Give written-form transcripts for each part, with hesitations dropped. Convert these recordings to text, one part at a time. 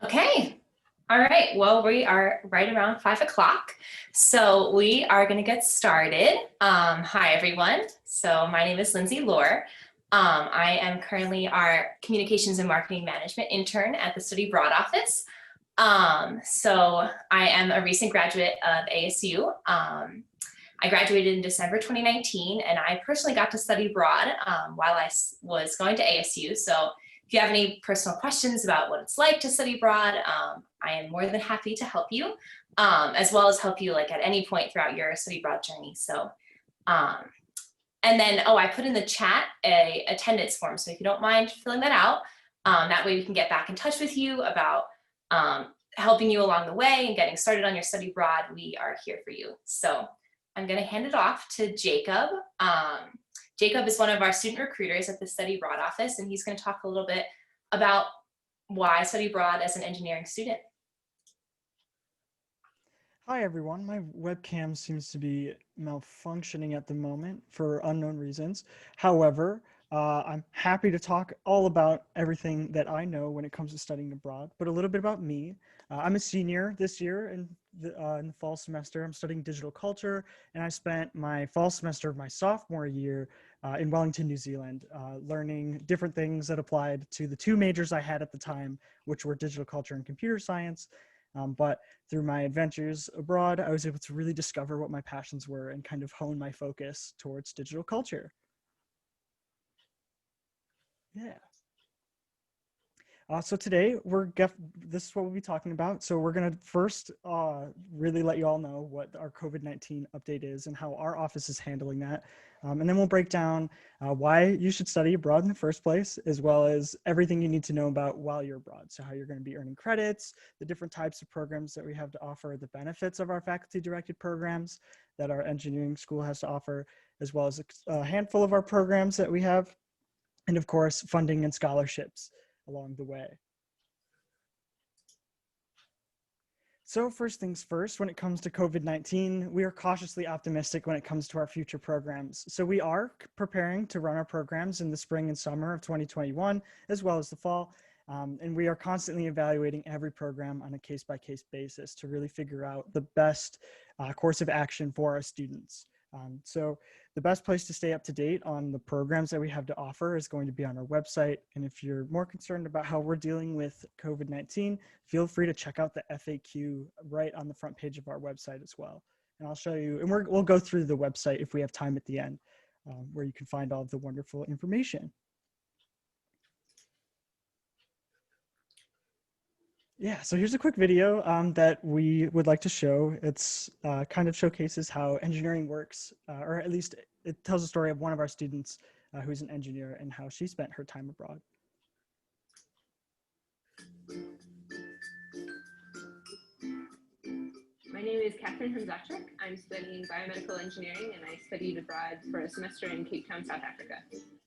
Okay. All right. Well, we are right around 5 o'clock. So we are going to get started. Hi, everyone. So my name is Lindsay Lohr. I am currently our Communications and Marketing Management intern at the Study Abroad office. So I am a recent graduate of ASU. I graduated in December 2019, and I personally got to study abroad while I was going to ASU. So if you have any personal questions about what it's like to study abroad, I am more than happy to help you, as well as help you like at any point throughout your study abroad journey. So, um, and then, I put in the chat a attendance form. So if you don't mind filling that out, that way we can get back in touch with you about helping you along the way and getting started on your study abroad. We are here for you. So I'm going to hand it off to Jacob. Jacob is one of our student recruiters at the Study Abroad office, and he's going to talk a little bit about why study abroad as an engineering student. Hi everyone, my webcam seems to be malfunctioning at the moment for unknown reasons. However, I'm happy to talk all about everything that I know when it comes to studying abroad, but a little bit about me. I'm a senior this year in the fall semester. I'm studying digital culture, and I spent my fall semester of my sophomore year in Wellington, New Zealand, learning different things that applied to the two majors I had at the time, which were digital culture and computer science. But through my adventures abroad, I was able to really discover what my passions were and kind of hone my focus towards digital culture. Yeah. So today this is what we'll be talking about. So we're gonna first really let you all know what our COVID-19 update is and how our office is handling that. And then we'll break down why you should study abroad in the first place, as well as everything you need to know about while you're abroad. So how you're gonna be earning credits, the different types of programs that we have to offer, the benefits of our faculty-directed programs that our engineering school has to offer, as well as a handful of our programs that we have, and of course, funding and scholarships along the way. So first things first, when it comes to COVID-19, we are cautiously optimistic when it comes to our future programs. So we are preparing to run our programs in the spring and summer of 2021, as well as the fall. And we are constantly evaluating every program on a case-by-case basis to really figure out the best course of action for our students. So the best place to stay up to date on the programs that we have to offer is going to be on our website. And if you're more concerned about how we're dealing with COVID-19, feel free to check out the FAQ right on the front page of our website as well. And I'll show you, and we'll go through the website if we have time at the end, where you can find all of the wonderful information. Yeah, so here's a quick video that we would like to show. It's kind of showcases how engineering works, or at least it tells the story of one of our students who's an engineer and how she spent her time abroad. My name is Catherine Hamzachek. I'm studying biomedical engineering, and I studied abroad for a semester in Cape Town, South Africa.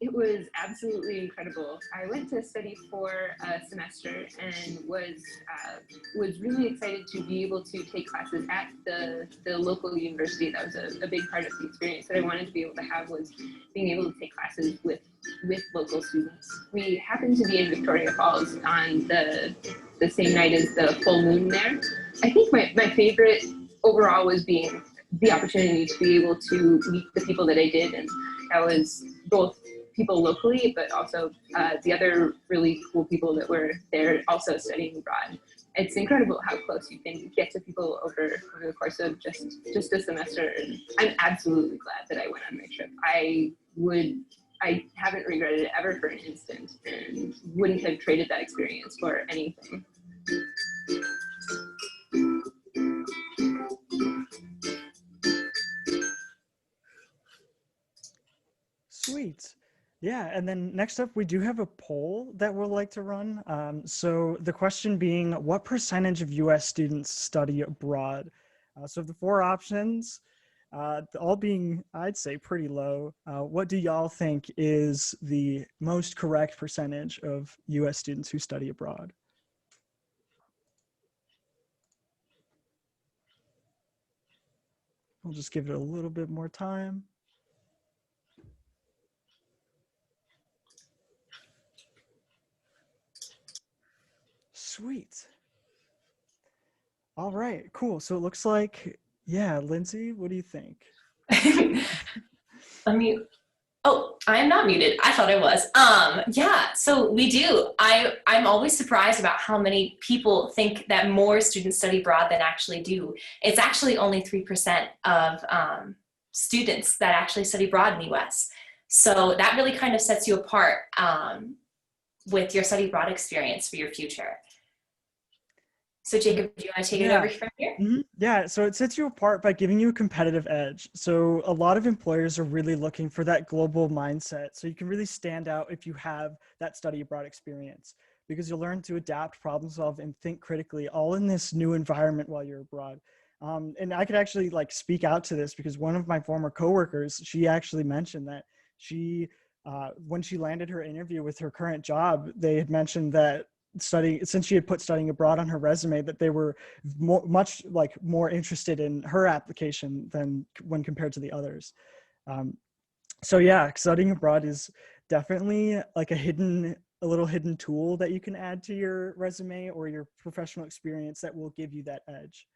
It was absolutely incredible. I went to study for a semester and was really excited to be able to take classes at the local university. That was a big part of the experience that I wanted to be able to have, was being able to take classes with local students. We happened to be in Victoria Falls on the same night as the full moon there. I think my favorite overall was being the opportunity to be able to meet the people that I did, and that was both people locally, but also the other really cool people that were there also studying abroad. It's incredible how close you can get to people over the course of just a semester. And I'm absolutely glad that I went on my trip. I haven't regretted it ever for an instant, and wouldn't have traded that experience for anything. Sweet. Yeah, and then next up, we do have a poll that we'll like to run. So the question being, what percentage of US students study abroad? So the four options, all being, I'd say, pretty low. What do y'all think is the most correct percentage of US students who study abroad? We'll just give it a little bit more time. Sweet. All right, cool. So it looks like, yeah, Lindsay, what do you think? Let me, oh, I am not muted. I thought I was. Yeah, so we do. I'm always surprised about how many people think that more students study abroad than actually do. It's actually only 3% of students that actually study abroad in the US. So that really kind of sets you apart with your study abroad experience for your future. So Jacob, do you want to take it over from here? Yeah, so it sets you apart by giving you a competitive edge. So a lot of employers are really looking for that global mindset. So you can really stand out if you have that study abroad experience, because you'll learn to adapt, problem solve, and think critically, all in this new environment while you're abroad. And I could actually like speak out to this because one of my former coworkers, she actually mentioned that when she landed her interview with her current job, they had mentioned that since she had put studying abroad on her resume, that they were much more interested in her application than when compared to the others. So yeah, studying abroad is definitely like a little hidden tool that you can add to your resume or your professional experience that will give you that edge.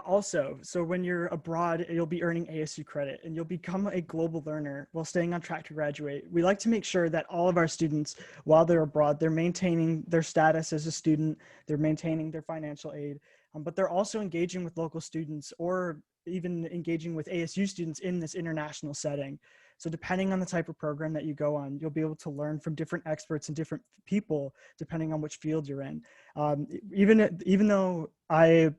Also, so when you're abroad, you'll be earning ASU credit and you'll become a global learner while staying on track to graduate. We like to make sure that all of our students, while they're abroad, they're maintaining their status as a student, they're maintaining their financial aid, but they're also engaging with local students or even engaging with ASU students in this international setting. So depending on the type of program that you go on, you'll be able to learn from different experts and different people, depending on which field you're in. Even though I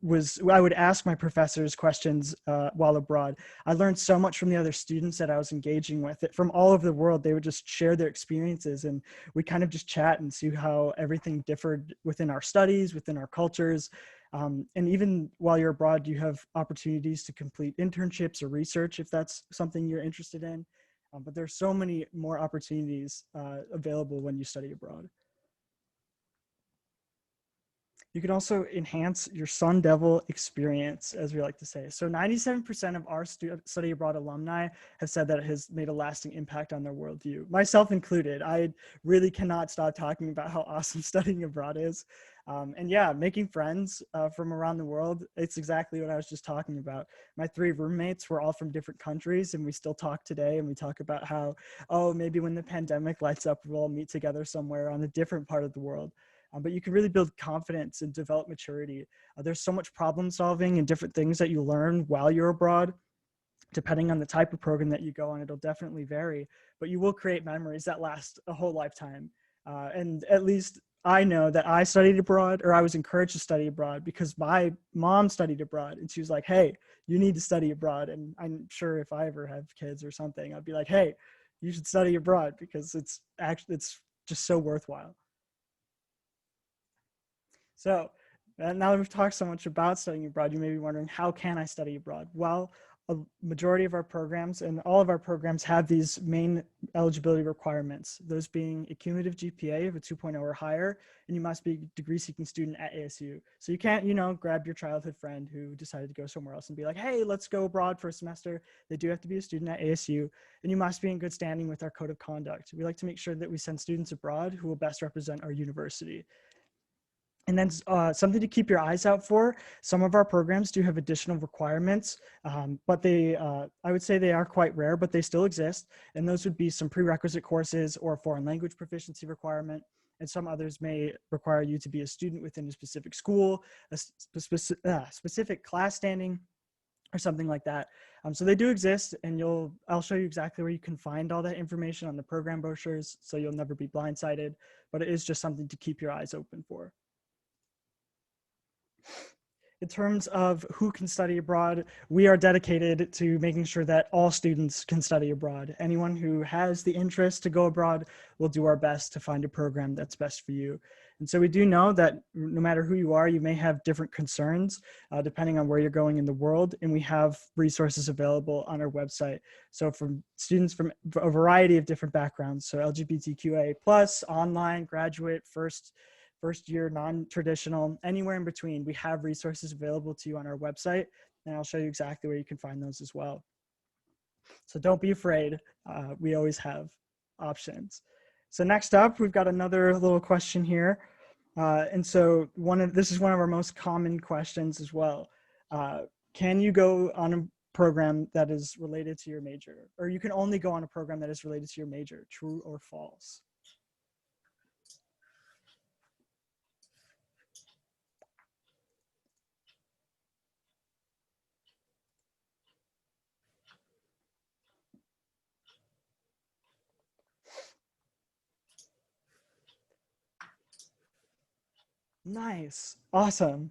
would ask my professors questions while abroad. I learned so much from the other students that I was engaging with. From all over the world, they would just share their experiences, and we kind of just chat and see how everything differed within our studies, within our cultures. And even while you're abroad, you have opportunities to complete internships or research if that's something you're interested in. But there's so many more opportunities available when you study abroad. You can also enhance your Sun Devil experience, as we like to say. So 97% of our study abroad alumni have said that it has made a lasting impact on their worldview, myself included. I really cannot stop talking about how awesome studying abroad is. And yeah, making friends from around the world, it's exactly what I was just talking about. My 3 roommates were all from different countries, and we still talk today, and we talk about how, oh, maybe when the pandemic lights up, we'll all meet together somewhere on a different part of the world. But you can really build confidence and develop maturity. There's so much problem solving and different things that you learn while you're abroad. Depending on the type of program that you go on, it'll definitely vary, but you will create memories that last a whole lifetime. And at least I know that I studied abroad, or I was encouraged to study abroad because my mom studied abroad, and she was like, hey, you need to study abroad. And I'm sure if I ever have kids or something, I'd be like, hey, you should study abroad because it's just so worthwhile. So now that we've talked so much about studying abroad, you may be wondering, how can I study abroad? Well, a majority of our programs and all of our programs have these main eligibility requirements, those being a cumulative GPA of a 2.0 or higher, and you must be a degree-seeking student at ASU. So you can't, grab your childhood friend who decided to go somewhere else and be like, hey, let's go abroad for a semester. They do have to be a student at ASU, and you must be in good standing with our code of conduct. We like to make sure that we send students abroad who will best represent our university. And then something to keep your eyes out for. Some of our programs do have additional requirements, but I would say they are quite rare, but they still exist. And those would be some prerequisite courses or foreign language proficiency requirement. And some others may require you to be a student within a specific school, a specific class standing, or something like that. So they do exist, and I'll show you exactly where you can find all that information on the program brochures, so you'll never be blindsided, but it is just something to keep your eyes open for. In terms of who can study abroad, we are dedicated to making sure that all students can study abroad. Anyone who has the interest to go abroad, will do our best to find a program that's best for you. And so we do know that no matter who you are, you may have different concerns depending on where you're going in the world, and we have resources available on our website. So from students from a variety of different backgrounds, so LGBTQA+, online, graduate, first year, non-traditional, anywhere in between, we have resources available to you on our website, and I'll show you exactly where you can find those as well. So don't be afraid. We always have options. So next up, we've got another little question here. And so this is one of our most common questions as well. Can you go on a program that is related to your major, or you can only go on a program that is related to your major, true or false? Nice. Awesome.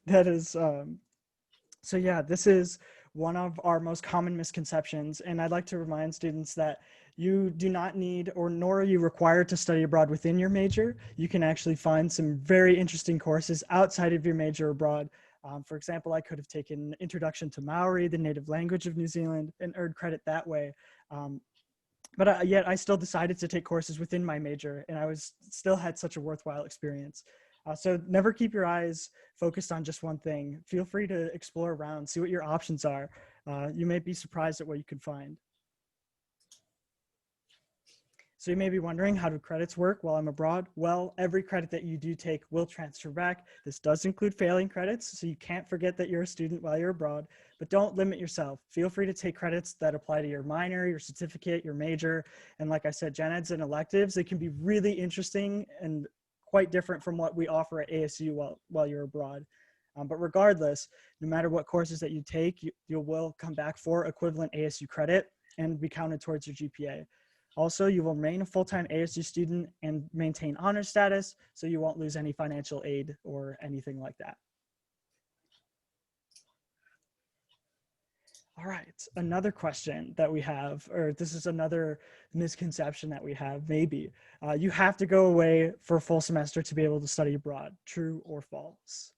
That is, so yeah, this is one of our most common misconceptions. And I'd like to remind students that you do not need, or nor are you required to study abroad within your major. You can actually find some very interesting courses outside of your major abroad. For example, I could have taken Introduction to Maori, the native language of New Zealand, and earned credit that way. But yet I still decided to take courses within my major, and still had such a worthwhile experience. So never keep your eyes focused on just one thing. Feel free to explore around, see what your options are. You may be surprised at what you can find. So you may be wondering, how do credits work while I'm abroad? Well, every credit that you do take will transfer back. This does include failing credits, so you can't forget that you're a student while you're abroad, but don't limit yourself. Feel free to take credits that apply to your minor, your certificate, your major. And like I said, gen eds and electives, they can be really interesting and quite different from what we offer at ASU while you're abroad. But regardless, no matter what courses that you take, you will come back for equivalent ASU credit and be counted towards your GPA. Also, you will remain a full-time ASU student and maintain honor status, so you won't lose any financial aid or anything like that. All right, another question that we have, or this is another misconception that we have, maybe. You have to go away for a full semester to be able to study abroad, true or false?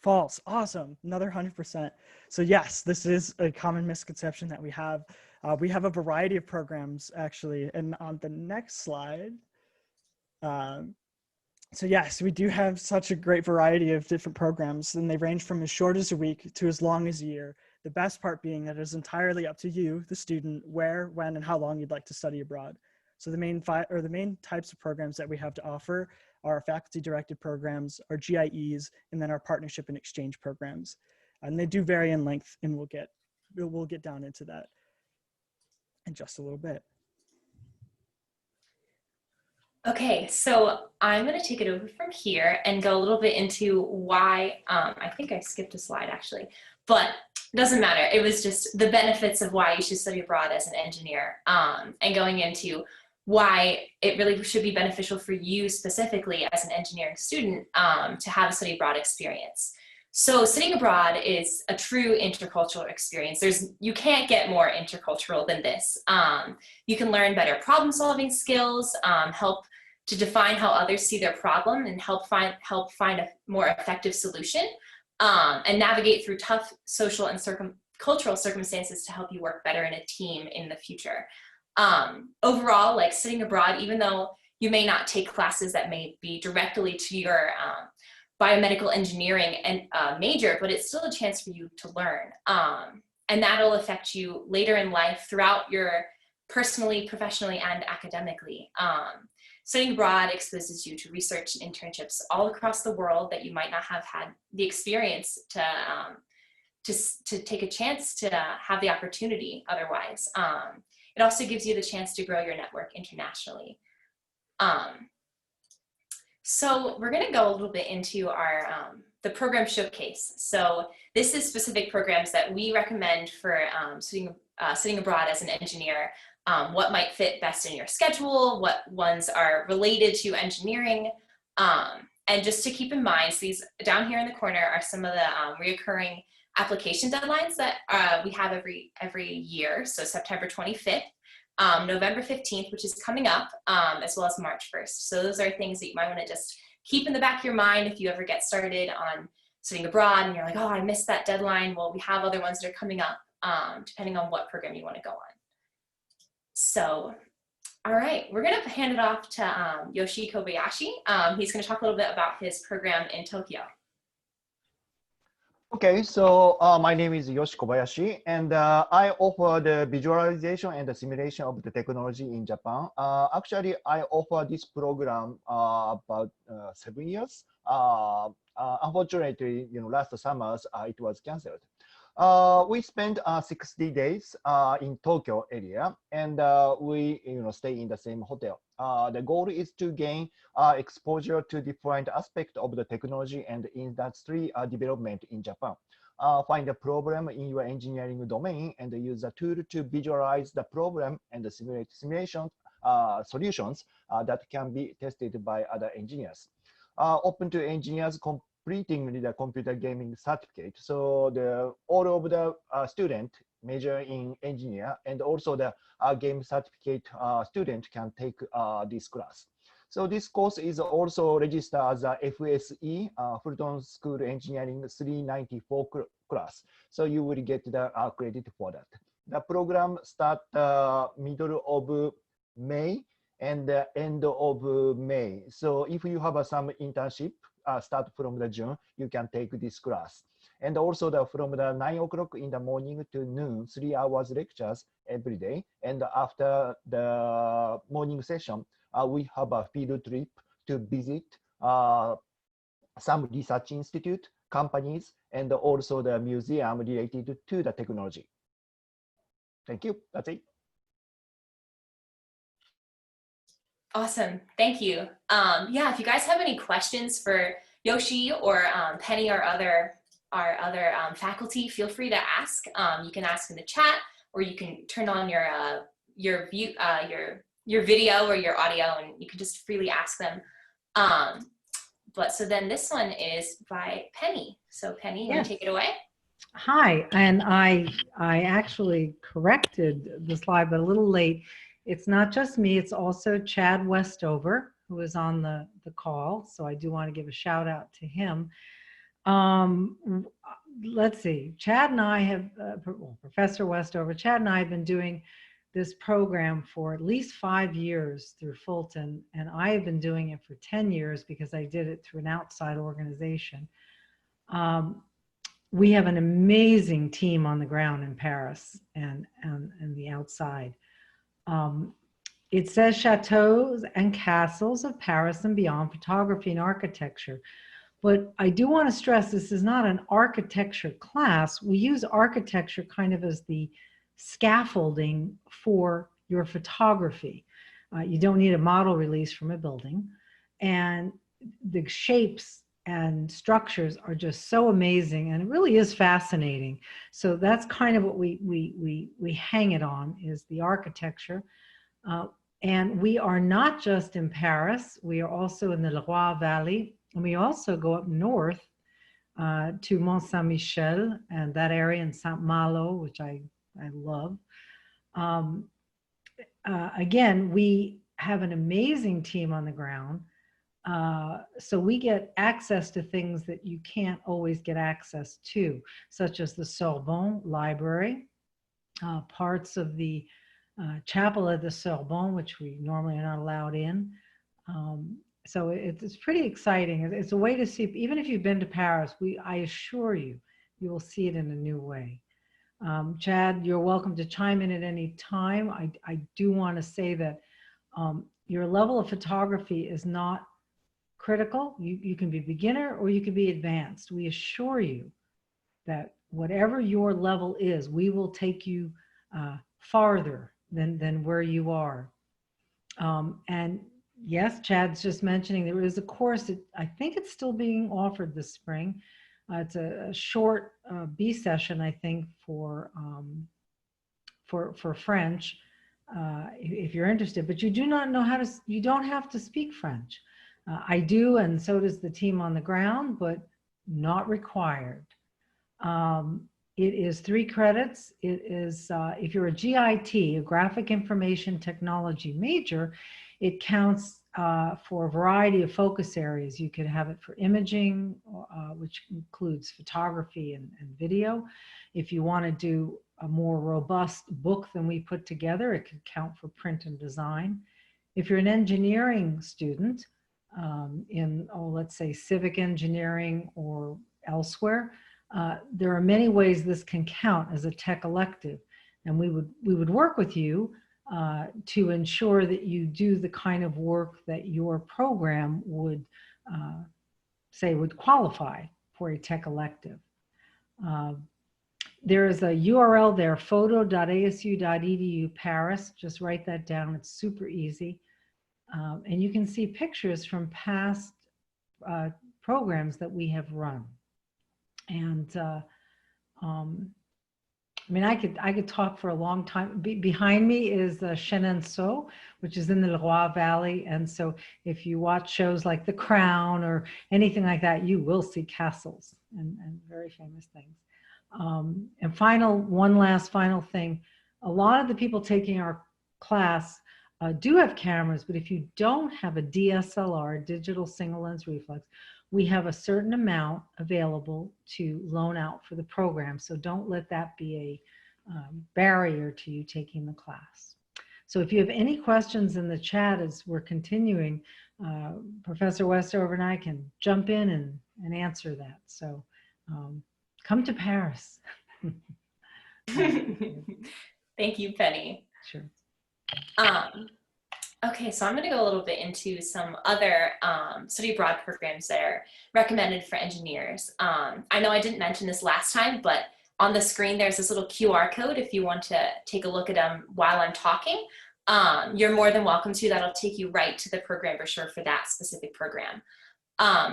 False. Awesome. Another 100%. So yes, this is a common misconception that we have. We have a variety of programs actually. And on the next slide, so yes, we do have such a great variety of different programs, and they range from as short as a week to as long as a year. The best part being that it is entirely up to you, the student, where, when, and how long you'd like to study abroad. So the main types of programs that we have to offer are our faculty-directed programs, our GIEs, and then our partnership and exchange programs. And they do vary in length, and we'll get down into that in just a little bit. Okay, so I'm going to take it over from here and go a little bit into why, I think I skipped a slide actually, but it doesn't matter. It was just the benefits of why you should study abroad as an engineer, and going into why it really should be beneficial for you specifically as an engineering student to have a study abroad experience. So studying abroad is a true intercultural experience. You can't get more intercultural than this. You can learn better problem solving skills, help to define how others see their problem, and help find a more effective solution, and navigate through tough social and cultural circumstances to help you work better in a team in the future. Overall, like studying abroad, even though you may not take classes that may be directly to your biomedical engineering and major, but it's still a chance for you to learn. And that'll affect you later in life throughout your personally, professionally, and academically. Studying abroad exposes you to research and internships all across the world that you might not have had the experience to take a chance to have the opportunity otherwise. It also gives you the chance to grow your network internationally. So we're going to go a little bit into our the program showcase. So this is specific programs that we recommend for studying abroad as an engineer. What might fit best in your schedule, what ones are related to engineering, and just to keep in mind, so these down here in the corner are some of the reoccurring application deadlines that we have every year. So September 25th, November 15th, which is coming up, as well as March 1st. So those are things that you might want to just keep in the back of your mind if you ever get started on studying abroad and you're like, oh, I missed that deadline. Well, we have other ones that are coming up, depending on what program you want to go on. So All right, we're going to hand it off to Yoshi Kobayashi. He's going to talk a little bit about his program in Tokyo. Okay, so my name is Yoshi Kobayashi, and I offer the visualization and the simulation of the technology in Japan. Actually, I offer this program about 7 years. Unfortunately, last summer it was canceled. We spent 60 days in Tokyo area, and we stay in the same hotel. The goal is to gain exposure to different aspects of the technology and industry development in Japan. Find a problem in your engineering domain and use a tool to visualize the problem and simulate simulation solutions that can be tested by other engineers. Open to engineers completing the computer gaming certificate. So all of the student major in engineer and also the game certificate student can take this class. So this course is also registered as a FSE, Fulton School Engineering 394 class. So you will get the credit for that. The program start middle of May and the end of May. So if you have some internship, start from the June, you can take this class. And also from the 9 o'clock in the morning to noon, 3 hours lectures every day. And after the morning session, we have a field trip to visit some research institute, companies, and also the museum related to the technology. Thank you. That's it. Awesome. Thank you. Yeah, if you guys have any questions for Yoshi or Penny or our other faculty, feel free to ask. You can ask in the chat, or you can turn on your video or your audio, and you can just freely ask them. So then this one is by Penny. So Penny, you want to take it away? Hi, and I actually corrected the slide, but a little late. It's not just me, it's also Chad Westover, who is on the call. So I do want to give a shout out to him. Let's see, Chad and I have, Professor Westover, Chad and I have been doing this program for at least 5 years through Fulton, and I have been doing it for 10 years because I did it through an outside organization. We have an amazing team on the ground in Paris and the outside. It says Chateaux and Castles of Paris and Beyond, Photography and Architecture. But I do want to stress this is not an architecture class. We use architecture kind of as the scaffolding for your photography. You don't need a model release from a building. And the shapes and structures are just so amazing, and it really is fascinating. So that's kind of what we hang it on, is the architecture. And we are not just in Paris, we are also in the Loire Valley, and we also go up north to Mont Saint-Michel and that area in Saint-Malo, which I love. Again, we have an amazing team on the ground. So we get access to things that you can't always get access to, such as the Sorbonne Library, parts of the Chapel of the Sorbonne, which we normally are not allowed in. So it's pretty exciting. It's a way to see, even if you've been to Paris, I assure you, you will see it in a new way. Chad, you're welcome to chime in at any time. I do want to say that your level of photography is not critical. You can be beginner or you can be advanced. We assure you that whatever your level is, we will take you farther than where you are. And yes, Chad's just mentioning there is a course that I think it's still being offered this spring. It's a short B session, I think, for French, if you're interested. But you do not know how to. You don't have to speak French. I do, and so does the team on the ground, but not required. It is 3 credits. It is, if you're a GIT, a Graphic Information Technology major, it counts for a variety of focus areas. You could have it for imaging, which includes photography and video. If you want to do a more robust book than we put together, it could count for print and design. If you're an engineering student in, let's say civic engineering or elsewhere, there are many ways this can count as a tech elective. And we would work with you to ensure that you do the kind of work that your program would say would qualify for a tech elective. There is a URL there, photo.asu.edu Paris. Just write that down. It's super easy. And you can see pictures from past programs that we have run. And I mean, I could talk for a long time. Behind me is Chenonceau, which is in the Loire Valley. And so if you watch shows like The Crown or anything like that, you will see castles and very famous things. And one last final thing, a lot of the people taking our class do have cameras, but if you don't have a DSLR, digital single lens reflex, we have a certain amount available to loan out for the program. So don't let that be a barrier to you taking the class. So if you have any questions in the chat as we're continuing, Professor Westover and I can jump in and answer that. So come to Paris. Thank you, Penny. Sure. Okay, so I'm going to go a little bit into some other study abroad programs that are recommended for engineers. I know I didn't mention this last time, but on the screen there's this little QR code if you want to take a look at them while I'm talking. You're more than welcome to. That'll take you right to the program brochure for that specific program.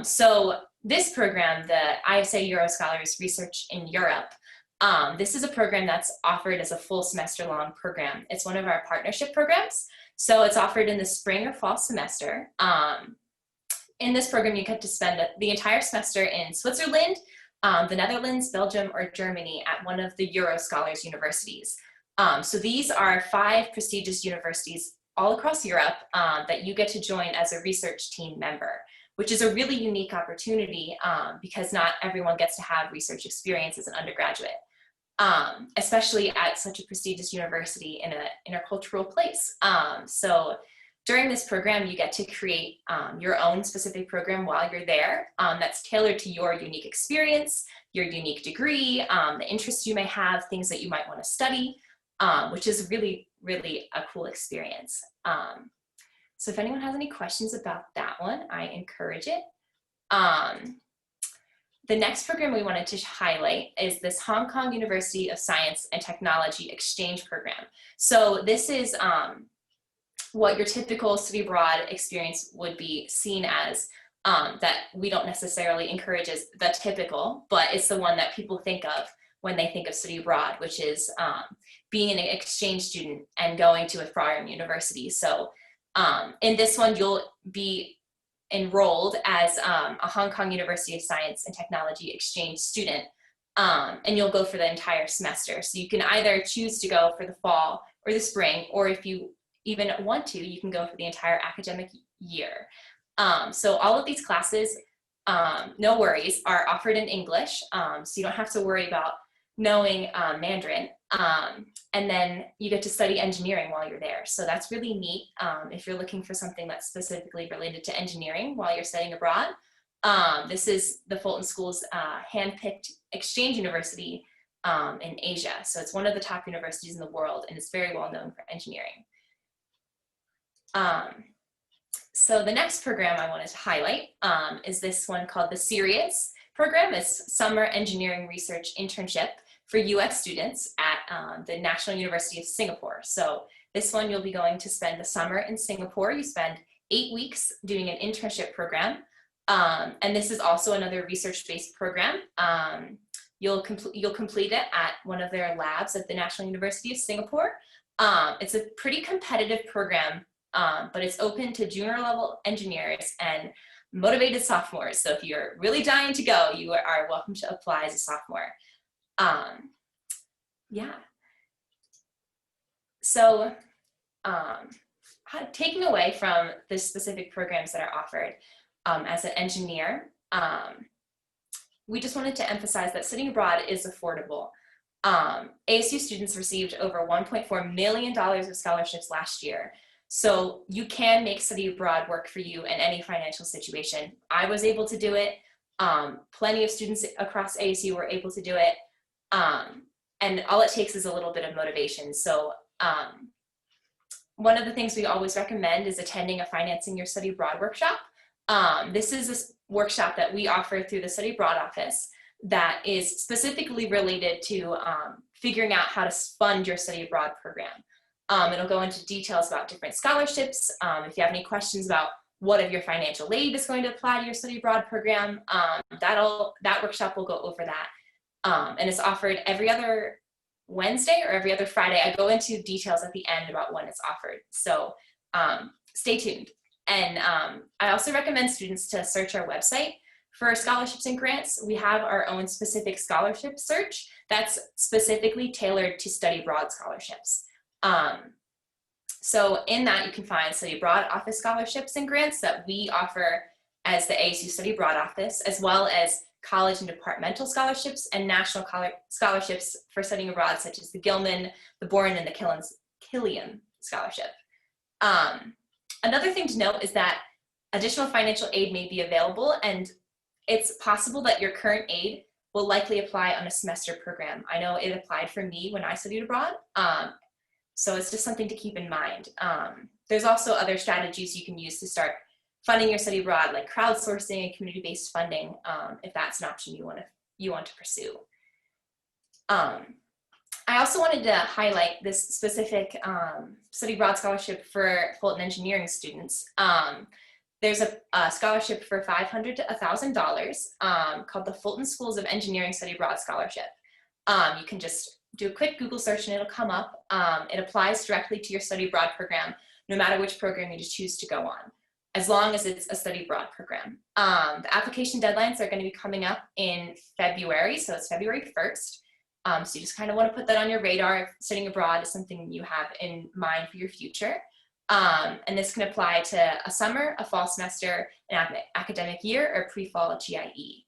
So this program, the ISA Euroscholars Research in Europe, this is a program that's offered as a full semester long program. It's one of our partnership programs. So it's offered in the spring or fall semester. In this program, you get to spend the entire semester in Switzerland, the Netherlands, Belgium, or Germany at one of the Euroscholars universities. So these are 5 prestigious universities all across Europe that you get to join as a research team member, which is a really unique opportunity because not everyone gets to have research experience as an undergraduate. Especially at such a prestigious university in an intercultural place. So during this program, you get to create your own specific program while you're there that's tailored to your unique experience, your unique degree, the interests you may have, things that you might want to study, which is really, really a cool experience. So if anyone has any questions about that one, I encourage it. The next program we wanted to highlight is this Hong Kong University of Science and Technology Exchange Program. So this is what your typical study abroad experience would be seen as, that we don't necessarily encourage as the typical, but it's the one that people think of when they think of study abroad, which is being an exchange student and going to a foreign university. So in this one, you'll be enrolled as a Hong Kong University of Science and Technology exchange student, and you'll go for the entire semester. So you can either choose to go for the fall or the spring, or if you even want to, you can go for the entire academic year. So all of these classes, no worries, are offered in English, so you don't have to worry about knowing Mandarin. And then you get to study engineering while you're there. So that's really neat if you're looking for something that's specifically related to engineering while you're studying abroad. This is the Fulton School's hand-picked exchange university in Asia. So it's one of the top universities in the world, and it's very well known for engineering. So the next program I wanted to highlight is this one called the SIRIUS program. It's Summer Engineering Research Internship for US students at the National University of Singapore. So this one, you'll be going to spend the summer in Singapore. You spend 8 weeks doing an internship program. And this is also another research-based program. You'll complete it at one of their labs at the National University of Singapore. It's a pretty competitive program, but it's open to junior level engineers and motivated sophomores. So if you're really dying to go, you are welcome to apply as a sophomore. Yeah. So taking away from the specific programs that are offered as an engineer, we just wanted to emphasize that studying abroad is affordable. ASU students received over $1.4 million of scholarships last year. So you can make study abroad work for you in any financial situation. I was able to do it. Plenty of students across ASU were able to do it. And all it takes is a little bit of motivation. So one of the things we always recommend is attending a Financing Your Study Abroad workshop. This is a workshop that we offer through the Study Abroad office that is specifically related to figuring out how to fund your study abroad program. It'll go into details about different scholarships. If you have any questions about what of your financial aid is going to apply to your study abroad program, that workshop will go over that. And it's offered every other Wednesday or every other Friday. I go into details at the end about when it's offered. So stay tuned. And I also recommend students to search our website for scholarships and grants. We have our own specific scholarship search that's specifically tailored to study abroad scholarships. So in that you can find study abroad office scholarships and grants that we offer as the ASU Study Abroad office, as well as college and departmental scholarships and national scholarships for studying abroad, such as the Gilman, the Boren, and the Killian scholarship. Another thing to note is that additional financial aid may be available, and it's possible that your current aid will likely apply on a semester program. I know it applied for me when I studied abroad, so it's just something to keep in mind. There's also other strategies you can use to start funding your study abroad, like crowdsourcing and community-based funding, if that's an option you want to pursue. I also wanted to highlight this specific study abroad scholarship for Fulton engineering students. There's a scholarship for $500 to $1,000 called the Fulton Schools of Engineering Study Abroad Scholarship. You can just do a quick Google search and it'll come up. It applies directly to your study abroad program, no matter which program you just choose to go on, as long as it's a study abroad program. The application deadlines are going to be coming up in February, so it's February 1st. So you just kind of want to put that on your radar if studying abroad is something you have in mind for your future. And this can apply to a summer, a fall semester, an academic year, or pre-fall GIE.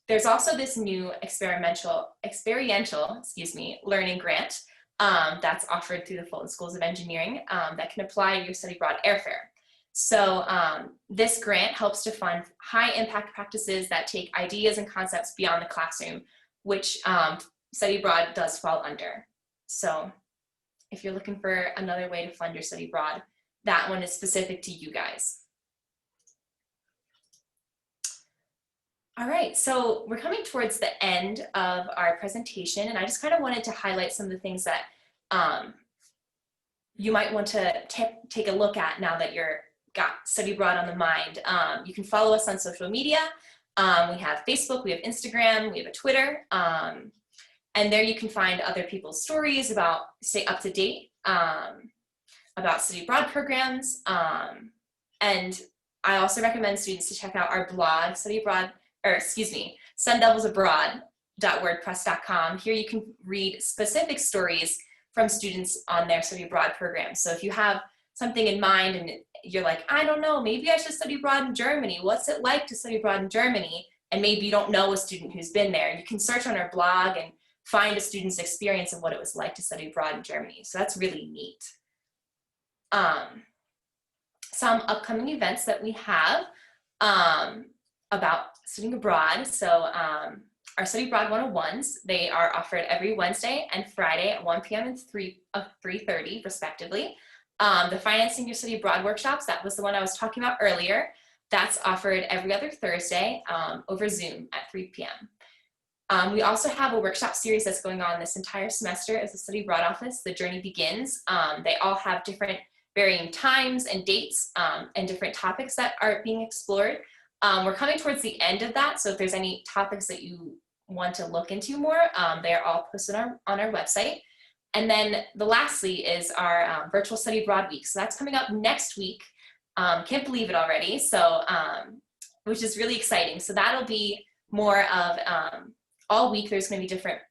There's also this new experiential learning grant that's offered through the Fulton Schools of Engineering that can apply to your study abroad airfare. So this grant helps to fund high impact practices that take ideas and concepts beyond the classroom, which study abroad does fall under. So if you're looking for another way to fund your study abroad, that one is specific to you guys. All right, so we're coming towards the end of our presentation, and I just kind of wanted to highlight some of the things that you might want to take a look at now that you're got study abroad on the mind. You can follow us on social media. We have Facebook, we have Instagram, we have a Twitter, and there you can find other people's stories about, stay up to date about study abroad programs. And I also recommend students to check out our blog, sundevilsabroad.wordpress.com. Here you can read specific stories from students on their study abroad program. So if you have something in mind and you're like, I don't know, maybe I should study abroad in Germany. What's it like to study abroad in Germany? And maybe you don't know a student who's been there. You can search on our blog and find a student's experience of what it was like to study abroad in Germany. So that's really neat. Some upcoming events that we have about studying abroad. So our Study Abroad 101s, they are offered every Wednesday and Friday at 1 p.m. and 3:30 respectively. The Financing Your Study Abroad workshops, that was the one I was talking about earlier. That's offered every other Thursday over Zoom at 3 p.m. We also have a workshop series that's going on this entire semester as the Study Abroad office, The Journey Begins. They all have different varying times and dates and different topics that are being explored. We're coming towards the end of that, so if there's any topics that you want to look into more, they're all posted on our website. And then lastly is our virtual study abroad week. So that's coming up next week. Can't believe it already. So, which is really exciting. So that'll be more of all week. There's going to be different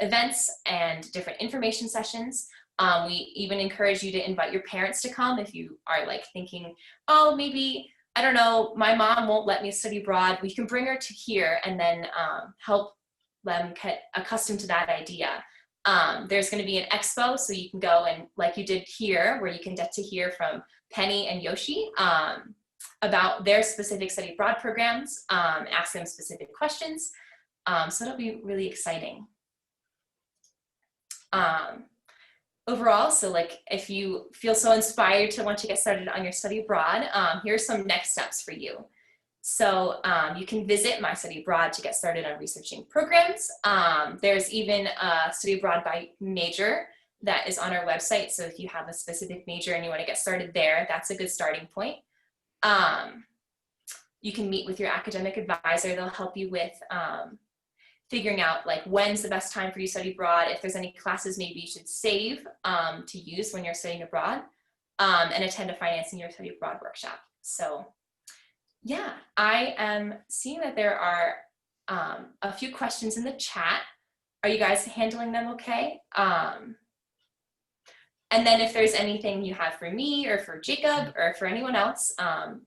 events and different information sessions. We even encourage you to invite your parents to come if you are like thinking, oh, maybe, I don't know, my mom won't let me study abroad. We can bring her to here and then help them get accustomed to that idea. There's going to be an expo, so you can go and, like you did here, where you can get to hear from Penny and Yoshi about their specific study abroad programs, ask them specific questions. So it'll be really exciting. Overall, so like if you feel so inspired to want to get started on your study abroad, here's some next steps for you. So you can visit My Study Abroad to get started on researching programs. There's even a study abroad by major that is on our website. So if you have a specific major and you want to get started there, that's a good starting point. You can meet with your academic advisor. They'll help you with figuring out like when's the best time for you to study abroad, if there's any classes maybe you should save to use when you're studying abroad, and attend a financing your study abroad workshop. So yeah, I am seeing that there are a few questions in the chat. Are you guys handling them okay? And then if there's anything you have for me or for Jacob or for anyone else,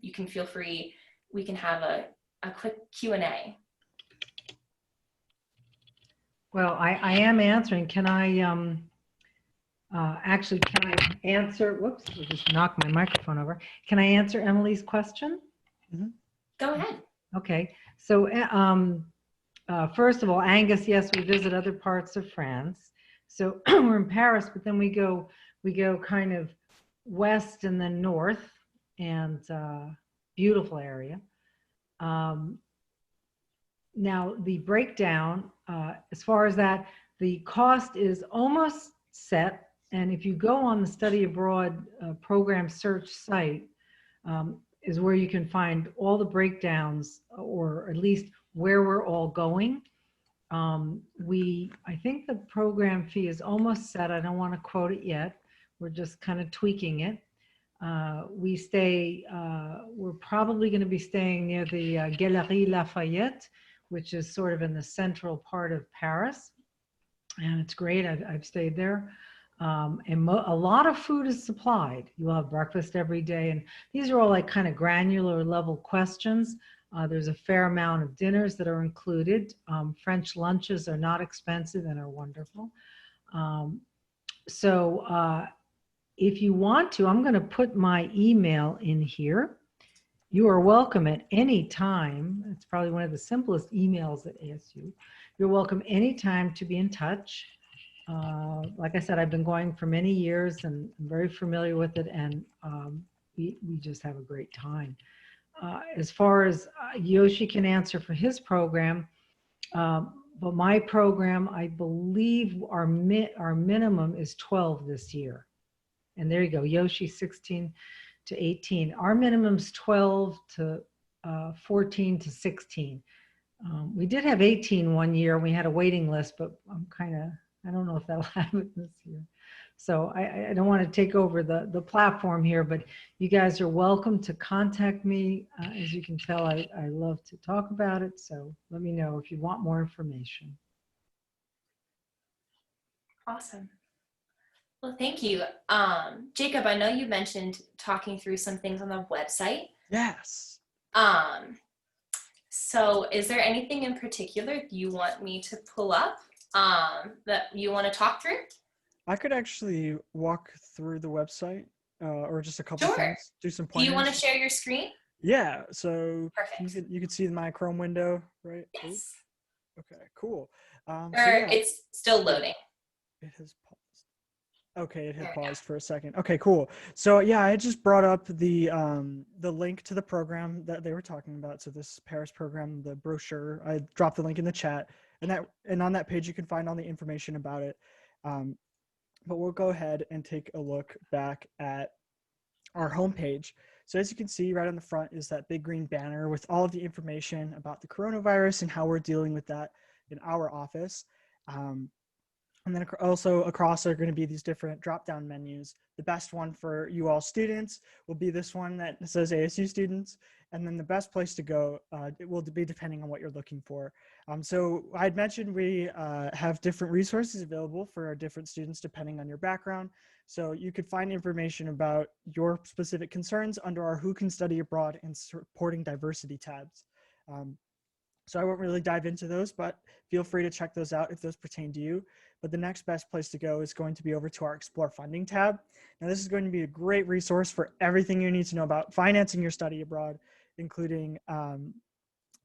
you can feel free, we can have a quick Q&A. Well, I am answering. Can I actually, can I answer? Whoops, I just knocked my microphone over. Can I answer Emily's question? Go ahead. Okay. So first of all, Angus, yes, we visit other parts of France. So we're in Paris, but then we go kind of west and then north, and beautiful area. Now the breakdown, as far as that, the cost is almost set. And if you go on the Study Abroad program search site, is where you can find all the breakdowns, or at least where we're all going. I think the program fee is almost set. I don't want to quote it yet. We're just kind of tweaking it. We're probably going to be staying near the Galerie Lafayette, which is sort of in the central part of Paris. And it's great. I've stayed there. And a lot of food is supplied. You'll have breakfast every day. And these are all like kind of granular level questions. There's a fair amount of dinners that are included. French lunches are not expensive and are wonderful. If you want to, I'm going to put my email in here. You are welcome at any time. It's probably one of the simplest emails at ASU. You're welcome anytime to be in touch. Like I said, I've been going for many years and I'm very familiar with it, and we just have a great time. As far as Yoshi can answer for his program, but my program, I believe our minimum is 12 this year. And there you go, Yoshi 16 to 18. Our minimum's 12 to 14 to 16. We did have 18 one year. We had a waiting list, but I don't know if that'll happen this year. So I don't want to take over the platform here, but you guys are welcome to contact me. As you can tell, I love to talk about it. So let me know if you want more information. Awesome. Well, thank you. Jacob, I know you mentioned talking through some things on the website. Yes. So is there anything in particular you want me to pull up that you want to talk through? I could actually walk through the website or just a couple things, do some pointers. Do you want to share your screen? Yeah, so Perfect. you can see my Chrome window, right? Yes. Okay, cool. It's still loading. It has paused. Okay, it had There we paused for a second. Okay, cool. So yeah, I just brought up the link to the program that they were talking about. So this Paris program, the brochure, I dropped the link in the chat, and on that page you can find all the information about it. But we'll go ahead and take a look back at our homepage. So as you can see, right on the front is that big green banner with all of the information about the coronavirus and how we're dealing with that in our office. And then also across are going to be these different drop-down menus. The best one for you all students will be this one that says ASU students. And then the best place to go, it will be depending on what you're looking for. So I'd mentioned we have different resources available for our different students depending on your background. So you could find information about your specific concerns under our Who Can Study Abroad and Supporting Diversity tabs. So I won't really dive into those, but feel free to check those out if those pertain to you. But the next best place to go is going to be over to our Explore Funding tab. Now, this is going to be a great resource for everything you need to know about financing your study abroad, including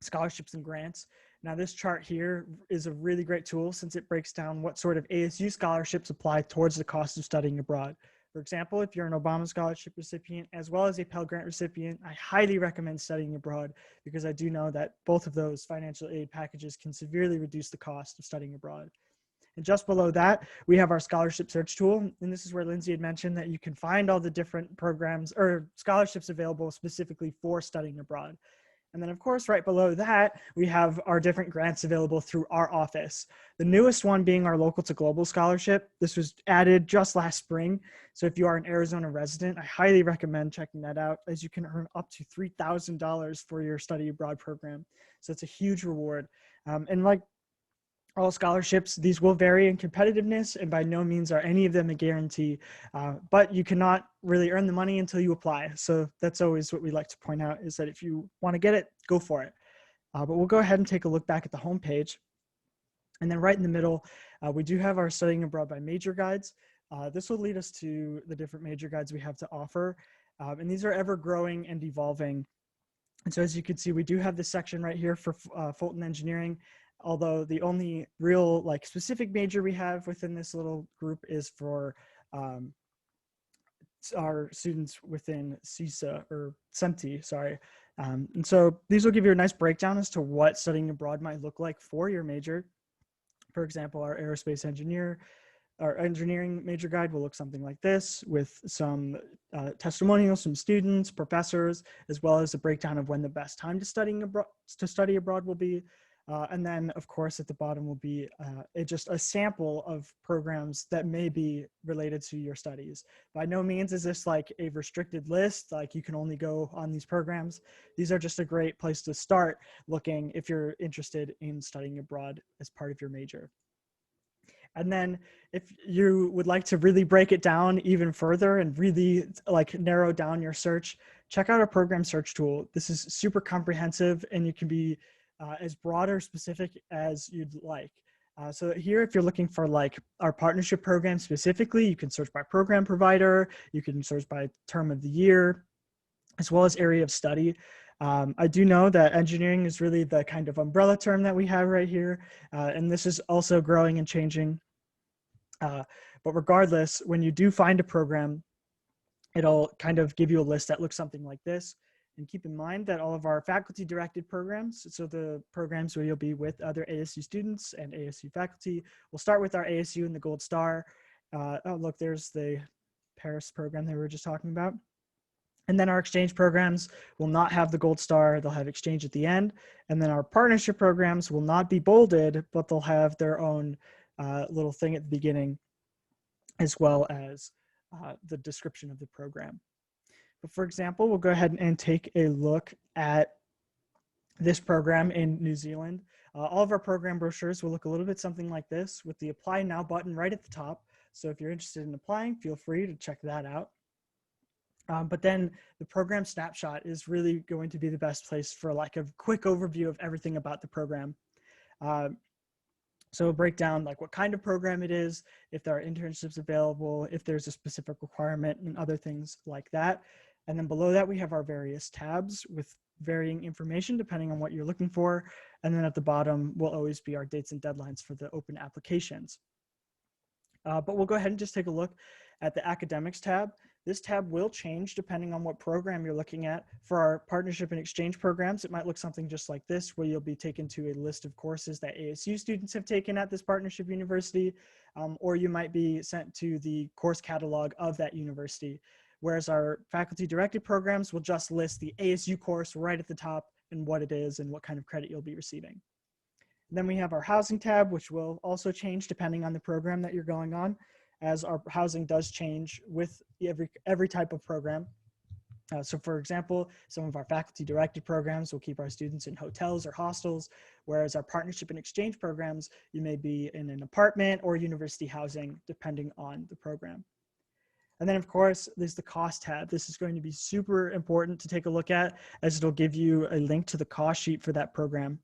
scholarships and grants. Now, this chart here is a really great tool since it breaks down what sort of ASU scholarships apply towards the cost of studying abroad. For example, if you're an Obama Scholarship recipient as well as a Pell Grant recipient, I highly recommend studying abroad because I do know that both of those financial aid packages can severely reduce the cost of studying abroad. And just below that, we have our scholarship search tool. And this is where Lindsay had mentioned that you can find all the different programs or scholarships available specifically for studying abroad. And then, of course, right below that, we have our different grants available through our office. The newest one being our Local to Global Scholarship. This was added just last spring. So if you are an Arizona resident, I highly recommend checking that out, as you can earn up to $3,000 for your study abroad program. So it's a huge reward. And like all scholarships, these will vary in competitiveness, and by no means are any of them a guarantee, but you cannot really earn the money until you apply. So that's always what we like to point out, is that if you want to get it, go for it. But we'll go ahead and take a look back at the homepage. And then right in the middle, we do have our Studying Abroad by Major guides. This will lead us to the different major guides we have to offer. And these are ever growing and evolving. And so as you can see, we do have this section right here for Fulton Engineering, although the only real specific major we have within this little group is for our students within CISA or CEMT, sorry. And so these will give you a nice breakdown as to what studying abroad might look like for your major. For example, our our engineering major guide will look something like this, with some testimonials from students, professors, as well as a breakdown of when the best time to study abroad will be. And then, of course, at the bottom will be just a sample of programs that may be related to your studies. By no means is this like a restricted list, like you can only go on these programs. These are just a great place to start looking if you're interested in studying abroad as part of your major. And then if you would like to really break it down even further and really narrow down your search, check out our program search tool. This is super comprehensive, and you can be as broad or specific as you'd like. So here, if you're looking for our partnership program specifically, you can search by program provider, you can search by term of the year, as well as area of study. I do know that engineering is really the kind of umbrella term that we have right here, and this is also growing and changing. But regardless, when you do find a program, it'll kind of give you a list that looks something like this. And keep in mind that all of our faculty-directed programs, so the programs where you'll be with other ASU students and ASU faculty, will start with our ASU and the Gold Star. Oh, look, there's the Paris program that we were just talking about. And then our exchange programs will not have the Gold Star. They'll have exchange at the end. And then our partnership programs will not be bolded, but they'll have their own little thing at the beginning, as well as the description of the program. But for example, we'll go ahead and take a look at this program in New Zealand. All of our program brochures will look a little bit something like this, with the Apply Now button right at the top. So if you're interested in applying, feel free to check that out. But then the program snapshot is really going to be the best place for a quick overview of everything about the program. So break down what kind of program it is, if there are internships available, if there's a specific requirement, and other things like that. And then below that, we have our various tabs with varying information depending on what you're looking for. And then at the bottom will always be our dates and deadlines for the open applications. But we'll go ahead and just take a look at the academics tab. This tab will change depending on what program you're looking at. For our partnership and exchange programs, it might look something just like this, where you'll be taken to a list of courses that ASU students have taken at this partnership university, or you might be sent to the course catalog of that university. Whereas our faculty-directed programs will just list the ASU course right at the top and what it is and what kind of credit you'll be receiving. And then we have our housing tab, which will also change depending on the program that you're going on, as our housing does change with every type of program. So for example, some of our faculty-directed programs will keep our students in hotels or hostels, whereas our partnership and exchange programs, you may be in an apartment or university housing, depending on the program. And then, of course, there's the cost tab. This is going to be super important to take a look at, as it'll give you a link to the cost sheet for that program.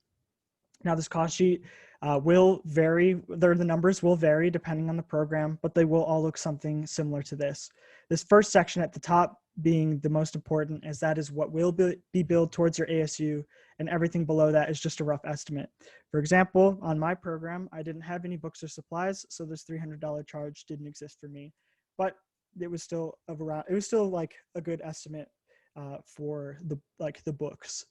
Now, this cost sheet will vary. The numbers will vary depending on the program, but they will all look something similar to this. This first section at the top being the most important, as that is what will be billed towards your ASU, and everything below that is just a rough estimate. For example, on my program, I didn't have any books or supplies, so this $300 charge didn't exist for me, but it was still like a good estimate for the books.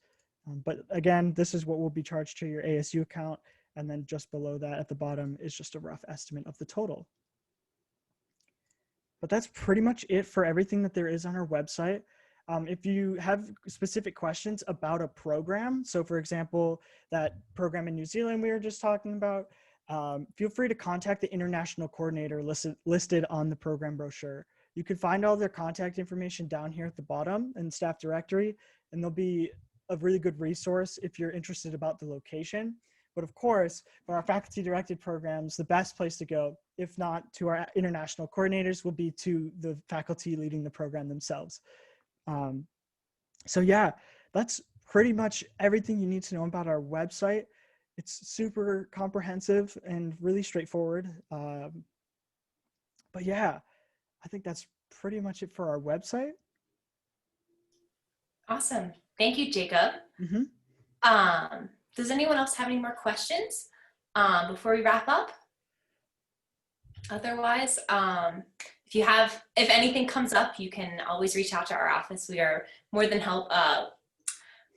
But again, this is what will be charged to your ASU account. And then just below that at the bottom is just a rough estimate of the total. But that's pretty much it for everything that there is on our website. If you have specific questions about a program, so for example, that program in New Zealand we were just talking about, feel free to contact the international coordinator listed on the program brochure. You can find all their contact information down here at the bottom in staff directory, and they'll be a really good resource if you're interested about the location. But of course, for our faculty directed programs, the best place to go, if not to our international coordinators, will be to the faculty leading the program themselves. So yeah, that's pretty much everything you need to know about our website. It's super comprehensive and really straightforward. But yeah, I think that's pretty much it for our website. Awesome. Thank you, Jacob. Mm-hmm. Does anyone else have any more questions before we wrap up? Otherwise, if anything comes up, you can always reach out to our office. We are more than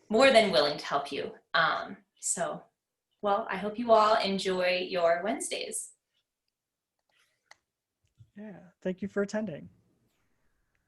willing to help you. Well, I hope you all enjoy your Wednesdays. Yeah, thank you for attending.